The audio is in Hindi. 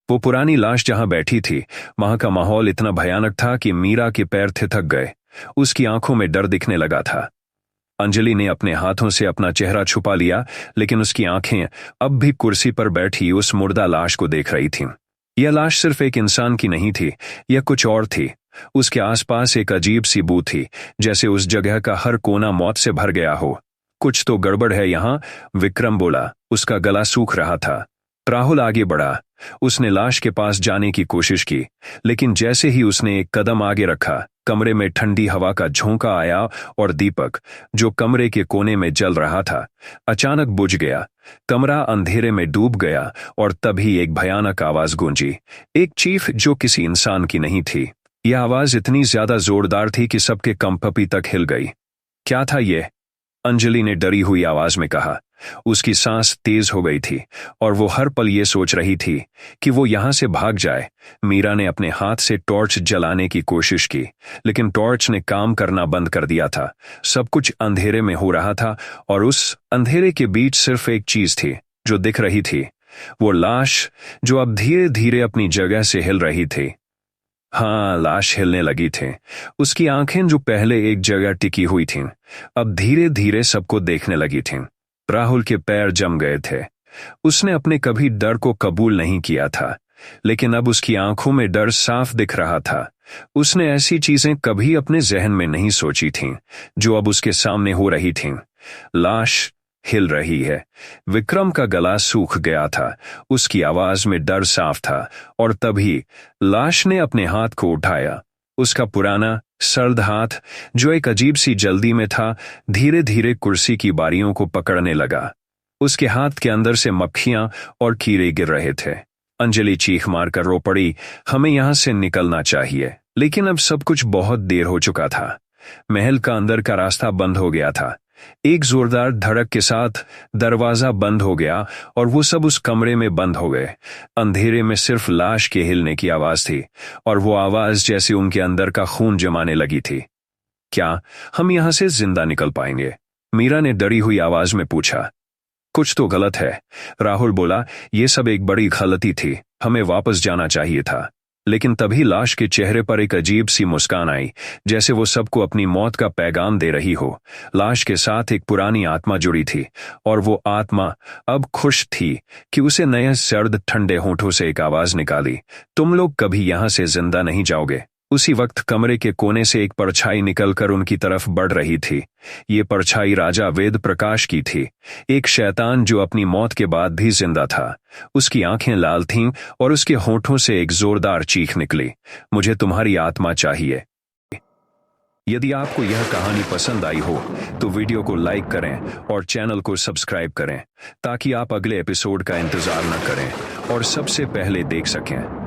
वो पुरानी लाश जहां बैठी थी, वहां का माहौल इतना भयानक था कि मीरा के पैर थिरक गए। उसकी आंखों में डर दिखने लगा था। अंजलि ने अपने हाथों से अपना चेहरा छुपा लिया, लेकिन उसकी आंखें अब भी कुर्सी पर बैठी उस मुर्दा लाश को देख रही थीं। यह लाश सिर्फ एक इंसान की नहीं थी, यह कुछ और थी। उसके आसपास एक अजीब सी बू थी, जैसे उस जगह का हर कोना मौत से भर गया हो। कुछ तो गड़बड़ है यहां, विक्रम बोला। उसका गला सूख रहा था। राहुल आगे बढ़ा। उसने लाश के पास जाने की कोशिश की, लेकिन जैसे ही उसने एक कदम आगे रखा, कमरे में ठंडी हवा का झोंका आया और दीपक, जो कमरे के कोने में जल रहा था, अचानक बुझ गया। कमरा अंधेरे में डूब गया और तभी एक भयानक आवाज गूंजी, एक चीख जो किसी इंसान की नहीं थी। यह आवाज इतनी ज्यादा जोरदार थी कि सबके कंपपी तक हिल गई। क्या था यह? अंजलि ने डरी हुई आवाज में कहा। उसकी सांस तेज हो गई थी और वो हर पल ये सोच रही थी कि वो यहां से भाग जाए। मीरा ने अपने हाथ से टॉर्च जलाने की कोशिश की, लेकिन टॉर्च ने काम करना बंद कर दिया था। सब कुछ अंधेरे में हो रहा था और उस अंधेरे के बीच सिर्फ एक चीज थी जो दिख रही थी, वो लाश जो अब धीरे धीरे अपनी जगह से हिल रही थी। हाँ, लाश हिलने लगी थी। उसकी आंखें जो पहले एक जगह टिकी हुई थीं, अब धीरे धीरे सबको देखने लगी थीं। राहुल के पैर जम गए थे। उसने अपने कभी डर को कबूल नहीं किया था, लेकिन अब उसकी आंखों में डर साफ दिख रहा था। उसने ऐसी चीजें कभी अपने जहन में नहीं सोची थीं, जो अब उसके सामने हो रही थीं। लाश हिल रही है। विक्रम का गला सूख गया था। उसकी आवाज में डर साफ था और तभी लाश ने अपने हाथ को उठाया। उसका पुराना सर्द हाथ, जो एक अजीब सी जल्दी में था, धीरे धीरे कुर्सी की बारियों को पकड़ने लगा। उसके हाथ के अंदर से मक्खियां और कीड़े गिर रहे थे। अंजलि चीख मारकर रो पड़ी, हमें यहां से निकलना चाहिए। लेकिन अब सब कुछ बहुत देर हो चुका था। महल का अंदर का रास्ता बंद हो गया था। एक जोरदार धड़क के साथ दरवाजा बंद हो गया और वो सब उस कमरे में बंद हो गए। अंधेरे में सिर्फ लाश के हिलने की आवाज थी और वो आवाज जैसे उनके अंदर का खून जमाने लगी थी। क्या हम यहां से जिंदा निकल पाएंगे? मीरा ने डरी हुई आवाज में पूछा। कुछ तो गलत है, राहुल बोला। ये सब एक बड़ी गलती थी, हमें वापस जाना चाहिए था। लेकिन तभी लाश के चेहरे पर एक अजीब सी मुस्कान आई, जैसे वो सबको अपनी मौत का पैगाम दे रही हो। लाश के साथ एक पुरानी आत्मा जुड़ी थी और वो आत्मा अब खुश थी कि उसे नए सर्द ठंडे होठों से एक आवाज निकाली, तुम लोग कभी यहां से जिंदा नहीं जाओगे। उसी वक्त कमरे के कोने से एक परछाई निकलकर उनकी तरफ बढ़ रही थी। ये परछाई राजा वेद प्रकाश की थी, एक शैतान जो अपनी मौत के बाद भी जिंदा था। उसकी आंखें लाल थीं और उसके होठों से एक जोरदार चीख निकली, मुझे तुम्हारी आत्मा चाहिए। यदि आपको यह कहानी पसंद आई हो तो वीडियो को लाइक करें और चैनल को सब्सक्राइब करें, ताकि आप अगले एपिसोड का इंतजार न करें और सबसे पहले देख सकें।